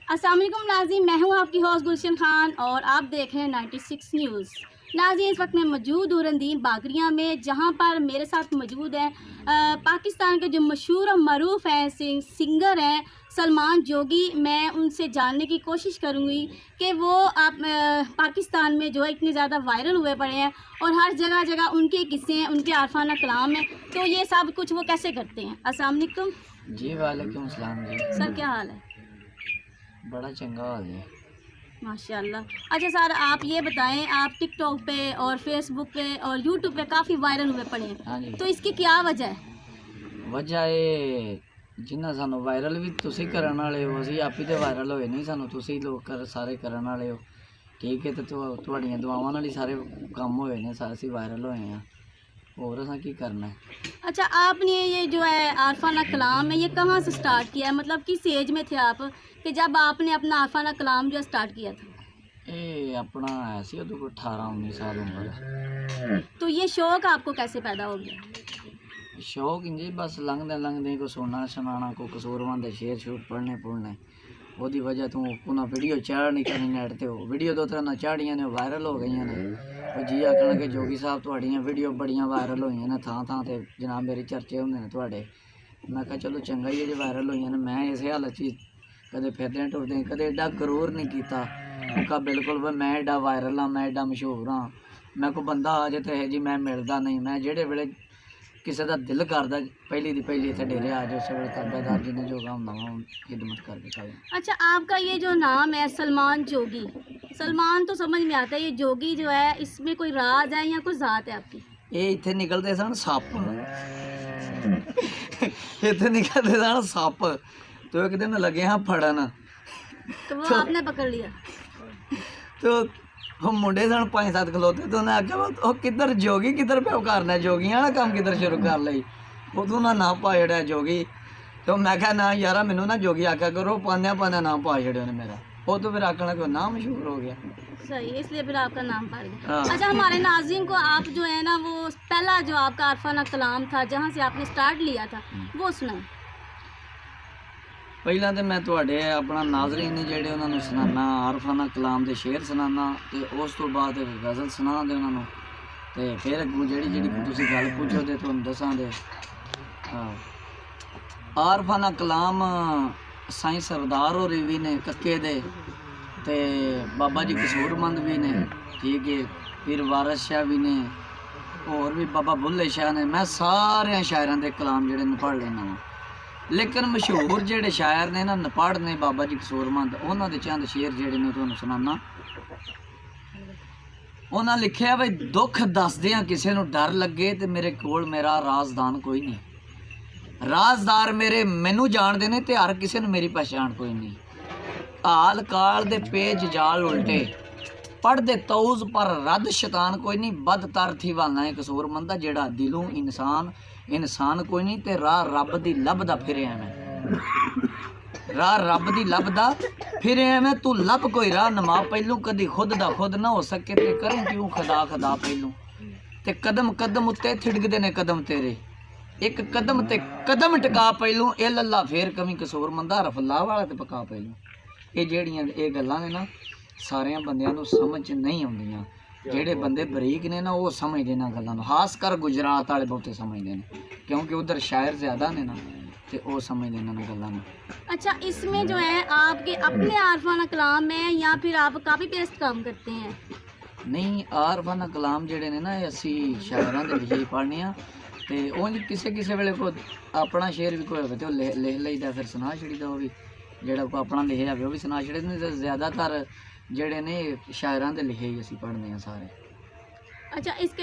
अस्सलाम वालेकुम नाज़रीन, मैं हूं आपकी होस्ट गुलशन खान और आप देख रहे हैं 96 न्यूज़। नाज़रीन, इस वक्त मैं मौजूद हूँ रंदीन बागरिया में, जहां पर मेरे साथ मौजूद हैं पाकिस्तान के जो मशहूर और मरूफ हैं सिंगर हैं सलमान जोगी। मैं उनसे जानने की कोशिश करूंगी कि वो आप पाकिस्तान में जो है इतने ज़्यादा वायरल हुए पड़े हैं और हर जगह जगह उनके किस्से हैं, उनके आरफाना कलाम हैं, तो ये सब कुछ वो कैसे करते हैं। अस्सलाम वालेकुम जी। वालेकुम सलाम जी। सर, क्या हाल है? बड़ा चंगा हाल है माशाल्लाह। अच्छा सर, आप ये बताएं, आप टिकटॉक पे और फेसबुक पे और यूट्यूब पे काफ़ी वायरल हुए पड़े हैं, हाँ जी। तो इसकी क्या वजह है? वजह ये जिन्ना सानू वायरल भी तुसी करन वाले हो, असी आप ही तो वायरल होए नहीं, सानू तुसी लोग सारे करन वाले हो। ठीक है, तो तुहाड़ियां दुआवां नाल ही सारे काम होए ने, सारे असी वायरल होए हैं। और असां की करना है। अच्छा, आपने ये जो है आरफाना कलाम है, ये कहाँ से स्टार्ट किया है? मतलब किस एज में थे आप कि जब आपने अपना आरफाना कलाम जो है स्टार्ट किया था? ये अपना ऐसी उदों कोई 18-19 साल उम्र। तो ये शौक़ आपको कैसे पैदा हो गया? शौक इंजे बस लंघदे लंघदे को सुनना सुनाना, को कसूरवान दे शेर शूर पढ़ने पुढ़ने, ਉਹਦੀ वजह ਤੋਂ ਉਹਨਾਂ ਵੀਡੀਓ ਚਾੜ ਨਹੀਂ ਕਰਨੀ ਨੈਟ ਤੇ। ਉਹ ਵੀਡੀਓ ਦੋ ਤਰ੍ਹਾਂ ਨਾਲ ਚਾੜੀਆਂ ਨੇ, ਵਾਇਰਲ ਹੋ ਗਈਆਂ ਨੇ। ਉਹ ਜੀ ਆਖਣ ਕਿ ਜੋਗੀ ਸਾਹਿਬ ਤੁਹਾਡੀਆਂ ਵੀਡੀਓ ਬੜੀਆਂ ਵਾਇਰਲ ਹੋਈਆਂ ਨੇ, ਥਾਂ ਥਾਂ ਤੇ ਜਨਾਬ ਮੇਰੇ ਚਰਚੇ ਹੁੰਦੇ ਨੇ ਤੁਹਾਡੇ। ਮੈਂ ਕਿਹਾ ਚਲੋ ਚੰਗਾ ਹੀ ਹੈ ਜੇ ਵਾਇਰਲ ਹੋਈਆਂ ਨੇ। ਮੈਂ ਇਸੇ ਹਾਲਤ 'ਚ ਕਦੇ ਫਿਰਦੇ ਟੁਰਦੇ ਕਦੇ ਐਡਾ ਕਰੂਰ ਨਹੀਂ ਕੀਤਾ। ਮੈਂ ਕਿਹਾ ਬਿਲਕੁਲ ਵੀ ਮੈਂ ਐਡਾ ਵਾਇਰਲ ਹਾਂ, ਮੈਂ ਐਡਾ ਮਸ਼ਹੂਰ ਹਾਂ, ਮੈਂ ਕੋਈ ਬੰਦਾ ਆ ਜੇ ਤੇ ਇਹ ਜੀ ਮੈਂ ਮਿਲਦਾ नहीं। मैं ਜਿਹੜੇ ਵੇਲੇ ਕਿਸੇ ਦਾ ਦਿਲ ਕਰਦਾ ਪਹਿਲੀ ਦੀ ਪਹਿਲੀ ਇੱਥੇ ਡੇਰੇ ਆ ਜਾਓ, ਸਵੇਰੇ ਤਾਬੇਦਾਰ जी ने जो काम ना खिदमत करके खाए। अच्छा, आपका ये जो नाम है सलमान जोगी, सलमान तो समझ में आता है, ये जोगी जो है इसमें कोई राज है या कोई ज़ात है आपकी? ये इतने निकलते सन सप, इतने निकलते सन सप, तो एक दिन लगे हाँ फड़न, तो वो आपने पकड़ लिया? तो वो मुंडे सन 5-7 खलोते, तो उन्हें आख्या वो किधर जोगी किधर पे करना है, जोगियां वाला काम किधर शुरू कर ली। उदों ना नाम पा छड़िया जोगी। तो मैं क्या ना यार मैनू ना जोगी आख्या करो, पांद्या पांद्या नाम पा छड़िया ने मेरा। वो तो फिर आखना कि नाम मशहूर हो गया। सही है, इसलिए फिर आपका नाम पड़ गया। हाँ। अच्छा, हमारे नाज़रीन को आप जो है ना, वो पहला जो आपका आरफाना कलाम था जहाँ से आपने स्टार्ट लिया था, वो सुनाएं। ਪਹਿਲਾਂ तो मैं ਤੁਹਾਡੇ अपना नाज़रीन ने ਜਿਹੜੇ ਉਹਨਾਂ ਨੂੰ ਸੁਣਾਉਣਾ ਆਰਫਾਨਾ ਕਲਾਮ ਦੇ ਸ਼ੇਰ ਸੁਣਾਉਣਾ, ਤੇ ਉਸ ਤੋਂ ਬਾਅਦ ਗਜ਼ਲ ਸੁਣਾਉਂਦੇ ਉਹਨਾਂ ਨੂੰ, ਤੇ ਫਿਰ ਅੱਗੋਂ ਜਿਹੜੀ ਤੁਸੀਂ ਗੱਲ ਪੁੱਛੋਗੇ ਤੁਹਾਨੂੰ ਦੱਸਾਂਗੇ। ਆਰਫਾਨਾ ਕਲਾਮ ਸਾਈਂ ਸਰਦਾਰ ਹੋਰੀ ਵੀ ਨੇ ਕੱਕੇ ਦੇ, ਤੇ ਬਾਬਾ ਜੀ ਕਸੂਰਮੰਦ ਵੀ ਨੇ, ਠੀਕ ਹੈ, ਪੀਰ ਵਾਰਿਸ ਸ਼ਾਹ ਵੀ ਨੇ, ਹੋਰ ਵੀ ਬਾਬਾ ਬੁੱਲੇ ਸ਼ਾਹ ਨੇ। मैं ਸਾਰਿਆਂ ਸ਼ਾਇਰਾਂ ਦੇ ਕਲਾਮ ਜਿਹੜੇ ਨੇ ਪੜ੍ਹ ਲੈਣਾ ਵਾ। लेकिन मशहूर जेडे शायर ने ना नपढ़ ने बाबा जी कसूरमंद, उन्होंने दे चंद शेर जेडे ने तुहानू सुनाना। उन्होंने लिखिया बई दुख दसदियां किसी नू डर लगे ते मेरे कोल मेरा राजदान कोई नहीं। राजदार मेरे मैनू जानदे ने ते हर किसी नू मेरी पहचान कोई नहीं। हाल काल दे पेज जाल उल्टे पढ़ दे तौज पर रद शैतान कोई नहीं। बदतर थी वालना है कसूरमंदा जेड़ा दिलों इंसान कोई नहीं। ते राह रब दी लभदा फिरे मैं, राह रब दी लभदा फिरे मैं। तू लभ कोई राह नमा पहलू, कदी खुद दा खुद ना हो सके ते करें क्यों खुदा खुदा पहलू। ते कदम कदम उत्ते थिड़कदे ने कदम तेरे, एक कदम ते कदम टिका पहलू। ए लल्ला फेर कमी कसूरमंदा रफल्ला वाला ते पका पहलू। ये जेड़ियां ये गल्लां ने ना सारियां बंदियां नूं समझ नहीं आउंदियां। ਜਿਹੜੇ ਬੰਦੇ ਬਰੀਕ ਨੇ ਨਾ ਉਹ ਸਮਝਦੇ ਨਾ ਗੱਲਾਂ ਨੂੰ, ਖਾਸ ਕਰ ਗੁਜਰਾਤ ਵਾਲੇ ਬਹੁਤੇ ਸਮਝਦੇ ਨੇ, क्योंकि उधर शायर ज़्यादा ने ना, तो वो समझते हैं गल्लां नूं। अच्छा, इसमें जो है आपके अपने आरफाना कलाम है या फिर आप काफ़ी पेस्ट काम करते हैं? नहीं, आरफाना कलाम जेडे ने ना असी शायरां दे लिखे पढ़ने आ, ते उंज किसे किसे वेले को अपना शेर भी कोई होवे ते लिख लईदा, फिर सुना छड़ीदा। वो भी जेड़ा को अपना लिखिया होवे वो भी सुना छड़ीदा। नहीं तो ज़्यादातर जेडे ने शायरां दे लिखे ही असी पढ़ने आ सारे। अच्छा, इसके